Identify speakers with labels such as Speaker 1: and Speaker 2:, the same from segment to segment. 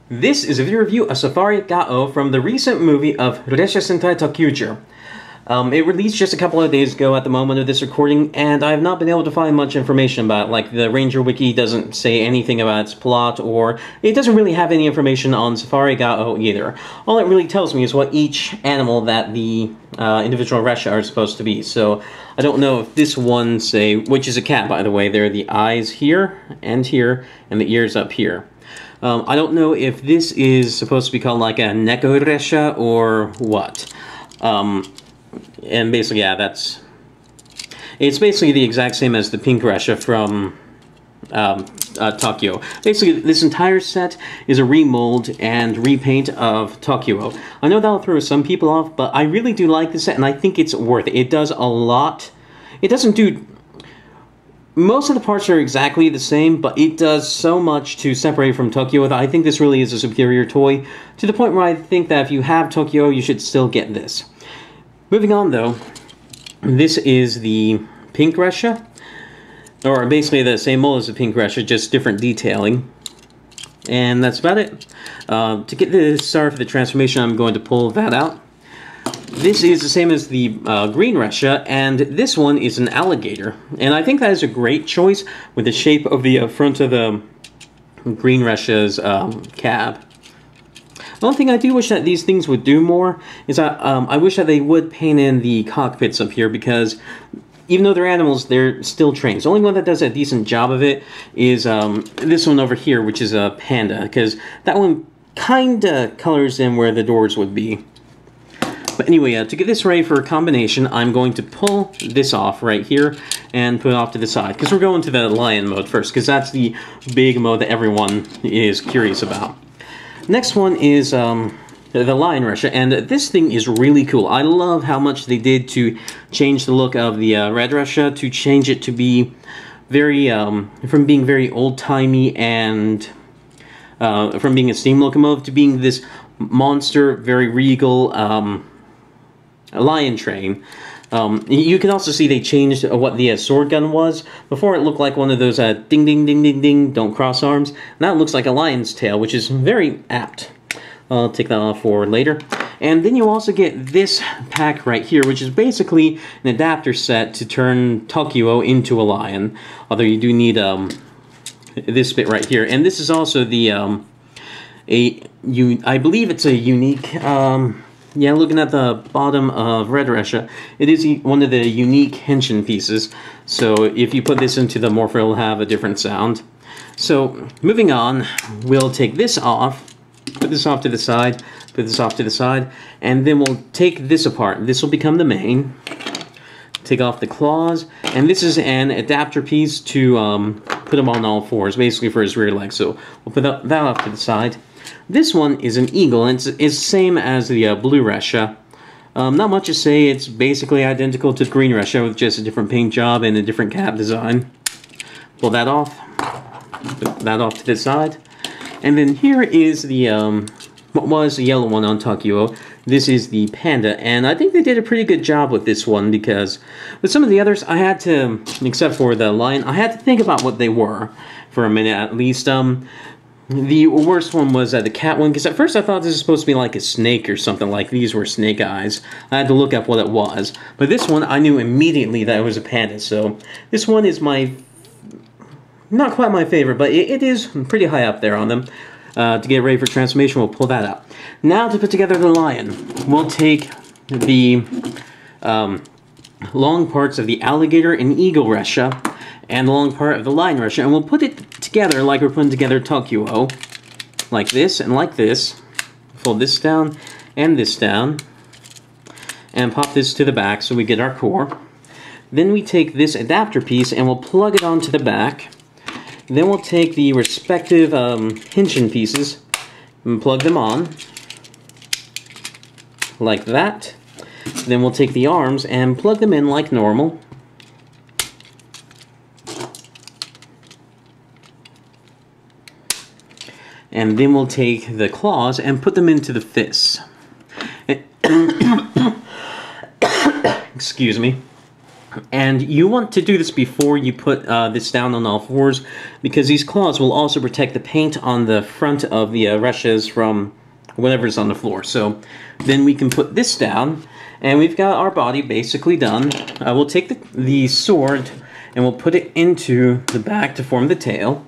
Speaker 1: This is a video review of Safari DaiOh from the recent movie of Ressha Sentai ToQger. It released just a couple of days ago at the moment of this recording, and I have not been able to find much information about it. Like, the Ranger Wiki doesn't say anything about its plot, or it doesn't really have any information on Safari DaiOh either. All it really tells me is what each animal that the individual Ressha are supposed to be. So, I don't know if this one, say, which is a cat, by the way, there are the eyes here, and the ears up here. I don't know if this is supposed to be called like a Neko Ressha or what. And basically, yeah, it's basically the exact same as the pink Ressha from ToQ-Oh. Basically, this entire set is a remold and repaint of ToQ-Oh. I know that'll throw some people off, but I really do like this set, and I think it's worth it. It does a lot. It doesn't do... Most of the parts are exactly the same, but it does so much to separate from ToQ-Oh that I think this really is a superior toy, to the point where I think that if you have ToQ-Oh, you should still get this. Moving on, though, this is the pink Ressha, or basically the same mold as the pink Ressha, just different detailing. And that's about it. To get the start for the transformation, I'm going to pull that out. This is the same as the green Ressha, and this one is an alligator. And I think that is a great choice with the shape of the front of the green Ressha's cab. The only thing I do wish that these things would do more is I wish that they would paint in the cockpits up here, because even though they're animals, they're still trains. The only one that does a decent job of it is this one over here, which is a panda, because that one kinda colors in where the doors would be. But anyway, to get this ready for a combination, I'm going to pull this off right here and put it off to the side, because we're going to the lion mode first, because that's the big mode that everyone is curious about. Next one is the lion Ressha, and this thing is really cool. I love how much they did to change the look of the red Ressha, to change it to be very, from being very old-timey and from being a steam locomotive to being this monster, very regal, lion train. You can also see they changed what the sword gun was. Before it looked like one of those ding ding ding ding ding, don't cross arms. Now it looks like a lion's tail, which is very apt. I'll take that off for later. And then you also get this pack right here, which is basically an adapter set to turn ToQ-Oh into a lion. Although you do need this bit right here. And this is also the I believe it's a unique yeah, looking at the bottom of Red Ressha, it is one of the unique henshin pieces. So if you put this into the morpher, it'll have a different sound. So moving on, we'll take this off, put this off to the side, put this off to the side, and then we'll take this apart. This will become the main. Take off the claws, and this is an adapter piece to put him on all fours, basically for his rear leg. So we'll put that off to the side. This one is an eagle, and it's the same as the blue Ressha. Not much to say, it's basically identical to the green Ressha with just a different paint job and a different cap design. Pull that off, put that off to the side. And then here is the, what was the yellow one on ToQ-Oh. This is the panda, and I think they did a pretty good job with this one, because with some of the others, I had to, except for the lion, I had to think about what they were for a minute at least. The worst one was the cat one, because at first I thought this was supposed to be like a snake or something, like these were snake eyes. I had to look up what it was. But this one, I knew immediately that it was a panda, so this one is not quite my favorite, but it is pretty high up there on them. To get ready for transformation, we'll pull that out. Now to put together the lion, we'll take the long parts of the alligator and eagle Ressha, and the long part of the lion Ressha, and we'll put it together like we're putting together ToQ-Oh, like this and like this. Fold this down, and pop this to the back so we get our core. Then we take this adapter piece and we'll plug it onto the back. Then we'll take the respective henshin pieces and plug them on, like that. Then we'll take the arms and plug them in like normal. And then we'll take the claws and put them into the fists. Excuse me. And you want to do this before you put this down on all fours, because these claws will also protect the paint on the front of the Ressha's from whatever's on the floor. So then we can put this down, and we've got our body basically done. We'll take the sword and we'll put it into the back to form the tail.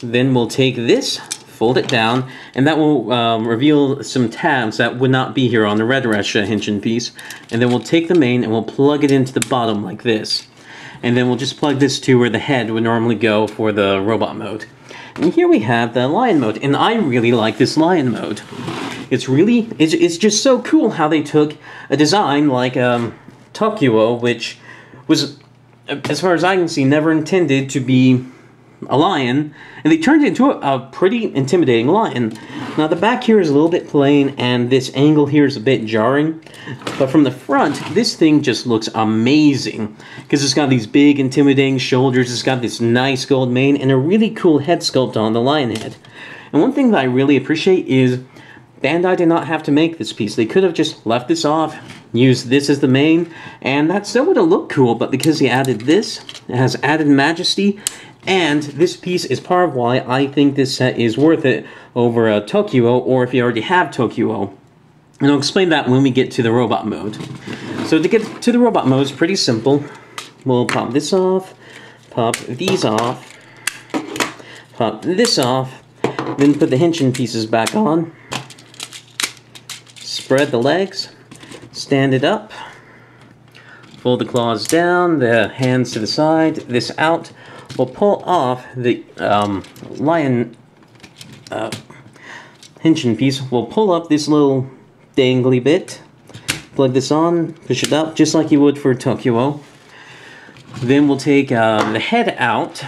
Speaker 1: Then we'll take this, fold it down, and that will reveal some tabs that would not be here on the red Ressha hinging piece. And then we'll take the mane and we'll plug it into the bottom like this. And then we'll just plug this to where the head would normally go for the robot mode. And here we have the lion mode, and I really like this lion mode. It's just so cool how they took a design like ToQ-Oh, which was, as far as I can see, never intended to be a lion, and they turned it into a pretty intimidating lion. Now the back here is a little bit plain, and this angle here is a bit jarring, but from the front, this thing just looks amazing, because it's got these big intimidating shoulders, it's got this nice gold mane, and a really cool head sculpt on the lion head. And one thing that I really appreciate is Bandai did not have to make this piece. They could have just left this off, used this as the mane, and that still would have looked cool, but because he added this, it has added majesty. And this piece is part of why I think this set is worth it over a ToQ-Oh, or if you already have ToQ-Oh. And I'll explain that when we get to the robot mode. So to get to the robot mode, it's pretty simple. We'll pop this off, pop these off, pop this off, then put the hinging pieces back on, spread the legs, stand it up, fold the claws down, the hands to the side, this out. We'll pull off the lion hinging piece. We'll pull up this little dangly bit, plug this on, push it up, just like you would for ToQ-Oh. Then we'll take the head out,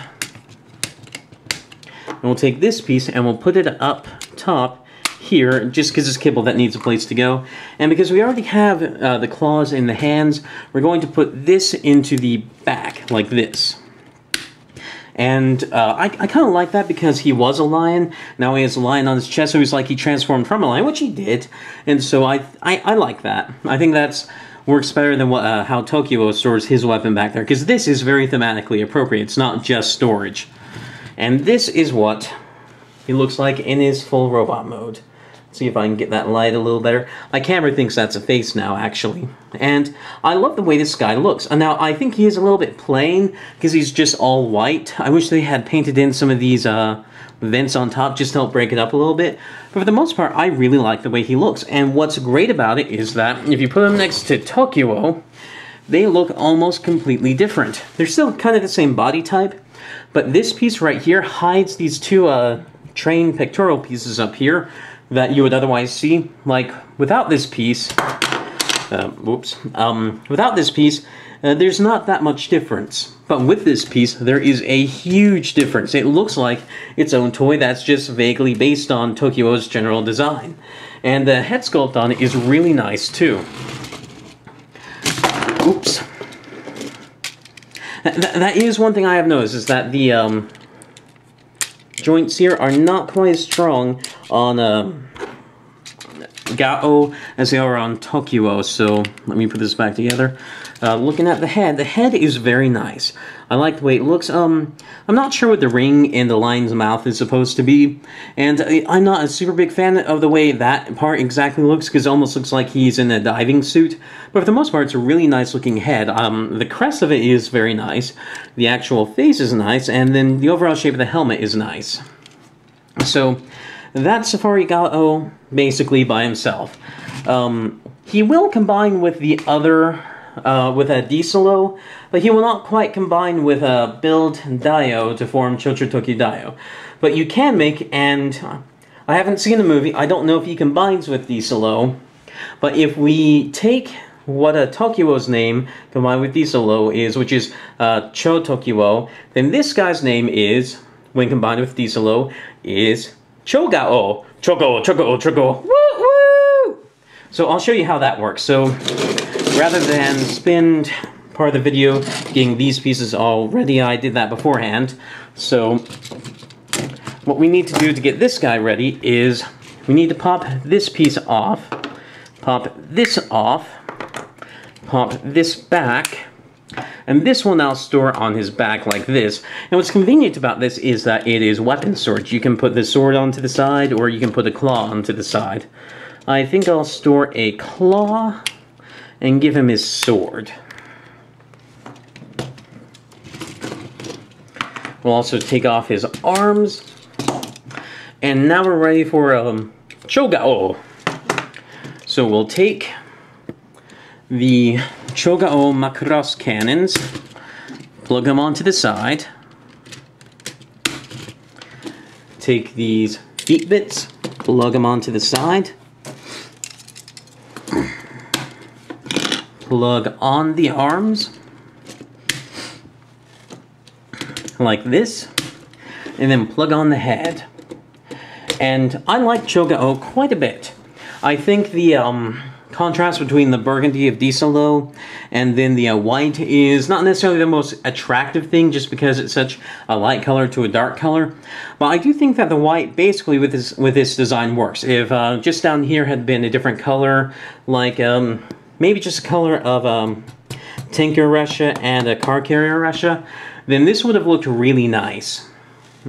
Speaker 1: and we'll take this piece and we'll put it up top here, just because it's kibble that needs a place to go. And because we already have the claws in the hands, we're going to put this into the back, like this. And I kind of like that because he was a lion. Now he has a lion on his chest, so he's like he transformed from a lion, which he did. And so I like that. I think that's works better than what how ToQ-Oh stores his weapon back there, because this is very thematically appropriate. It's not just storage. And this is what he looks like in his full robot mode. See if I can get that light a little better. My camera thinks that's a face now, actually. And I love the way this guy looks. And now, I think he is a little bit plain, because he's just all white. I wish they had painted in some of these vents on top, just to help break it up a little bit. But for the most part, I really like the way he looks. And what's great about it is that, if you put him next to ToQ-Oh, they look almost completely different. They're still kind of the same body type, but this piece right here hides these two train pectoral pieces up here, that you would otherwise see. Like, without this piece, without this piece, there's not that much difference. But with this piece, there is a huge difference. It looks like its own toy that's just vaguely based on ToQ-Oh's general design. And the head sculpt on it is really nice, too. Oops. That is one thing I have noticed, is that the joints here are not quite as strong on DaiOh as they are on ToQ-Oh. So let me put this back together. Looking at the head is very nice. I like the way it looks. I'm not sure what the ring in the lion's mouth is supposed to be, and I'm not a super big fan of the way that part exactly looks, because it almost looks like he's in a diving suit. But for the most part, it's a really nice looking head. The crest of it is very nice. The actual face is nice, and then the overall shape of the helmet is nice. So that's Safari DaiOh basically by himself. He will combine with the other, with a Dieso, but he will not quite combine with a build DaiOh to form ToQger DaiOh. But you can make, and I haven't seen the movie, I don't know if he combines with Dieso, but if we take what a ToQ-Oh's name combined with Dieso is, which is ToQ-Oh, then this guy's name is, when combined with Dieso, is ChoGao. ChoGao. Woo woo! So I'll show you how that works. So rather than spend part of the video getting these pieces all ready, I did that beforehand. So what we need to do to get this guy ready is we need to pop this piece off, pop this off, pop this back, And this will now store on his back like this. And what's convenient about this is that it is weapon storage. You can put the sword onto the side, or you can put a claw onto the side. I think I'll store a claw and give him his sword. We'll also take off his arms. And now we're ready for ToQ-Oh. So we'll take the ToQ-Oh Macross cannons, plug them onto the side, take these feet bits, plug them onto the side, plug on the arms, like this, and then plug on the head. And I like ToQ-Oh quite a bit. I think the contrast between the burgundy of Dieso and then the white is not necessarily the most attractive thing, just because it's such a light color to a dark color. But I do think that the white basically with this design works. If just down here had been a different color, like maybe just a color of tanker Ressha and a car carrier Ressha, then this would have looked really nice.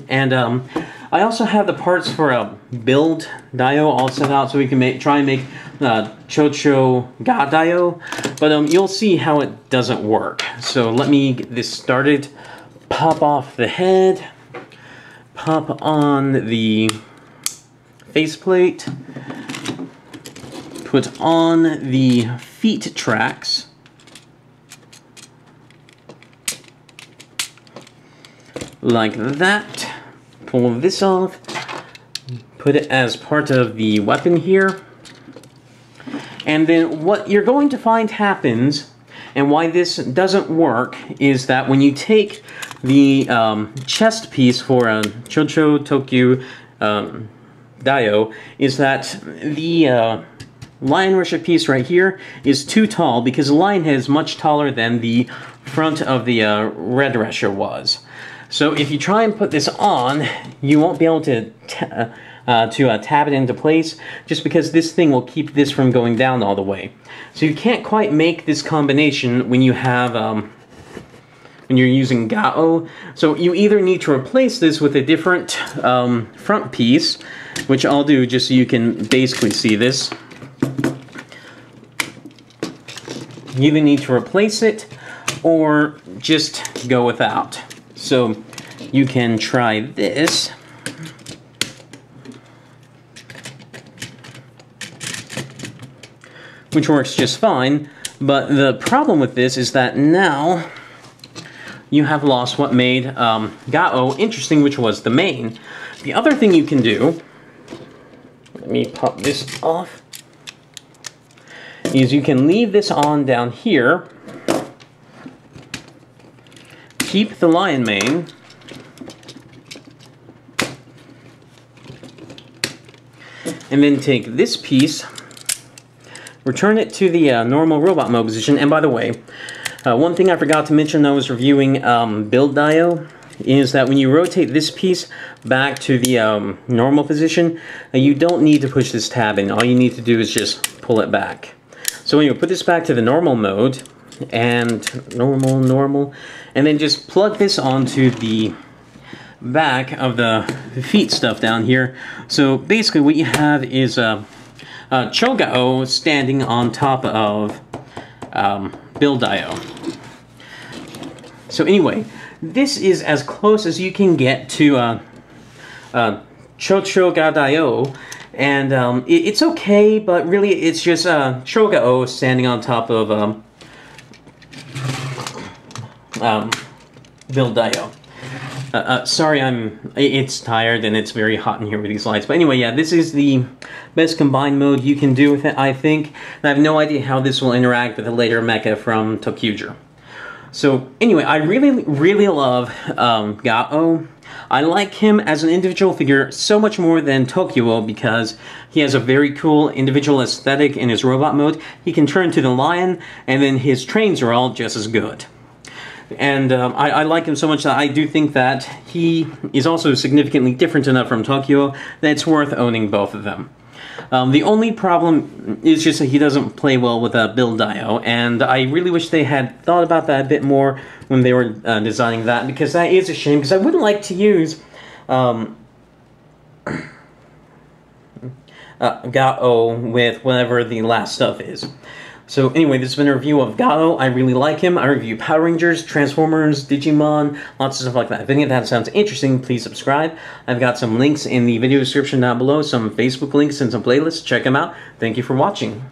Speaker 1: And I also have the parts for a build DaiOh all set out, so we can try and make ToQ-Oh DaiOh, but you'll see how it doesn't work. So let me get this started. Pop off the head, pop on the faceplate, put on the feet tracks, like that. Pull this off, put it as part of the weapon here, and then what you're going to find happens, and why this doesn't work, is that when you take the chest piece for a ToQ-Oh ToQ DaiOh, is that the lion Ressha piece right here is too tall, because the lion head is much taller than the front of the red Ressha was. So if you try and put this on, you won't be able to tap it into place, just because this thing will keep this from going down all the way. So you can't quite make this combination when you have when you're using ToQ-Oh. So you either need to replace this with a different front piece, which I'll do just so you can basically see this. You either need to replace it or just go without. So you can try this. Which works just fine, but the problem with this is that now you have lost what made ToQ-Oh interesting, which was the mane. The other thing you can do, let me pop this off, is you can leave this on down here, keep the lion mane, and then take this piece, return it to the normal robot mode position. And by the way, one thing I forgot to mention when I was reviewing Build DaiOh is that when you rotate this piece back to the normal position, you don't need to push this tab in. All you need to do is just pull it back. So when you put this back to the normal mode, and normal, and then just plug this onto the back of the feet stuff down here. So basically what you have is ToQ-Oh standing on top of Build DaiOh. So anyway, this is as close as you can get to ToQ-Oh DaiOh, and it's okay, but really it's just ToQ-Oh standing on top of Build DaiOh. Sorry, it's tired and it's very hot in here with these lights. But anyway, yeah, this is the best combined mode you can do with it, I think. And I have no idea how this will interact with the later mecha from ToQger. So anyway, I really love ToQ-Oh. I like him as an individual figure so much more than ToQ-Oh, because he has a very cool individual aesthetic in his robot mode. He can turn to the lion, and then his trains are all just as good. And I like him so much that I do think that he is also significantly different enough from ToQ-Oh that it's worth owning both of them. The only problem is just that he doesn't play well with Build DaiOh, and I really wish they had thought about that a bit more when they were designing that, because that is a shame, because I would like to use DaiOh with whatever the last stuff is. So anyway, this has been a review of DaiOh. I really like him. I review Power Rangers, Transformers, Digimon, lots of stuff like that. If any of that sounds interesting, please subscribe. I've got some links in the video description down below, some Facebook links and some playlists. Check them out. Thank you for watching.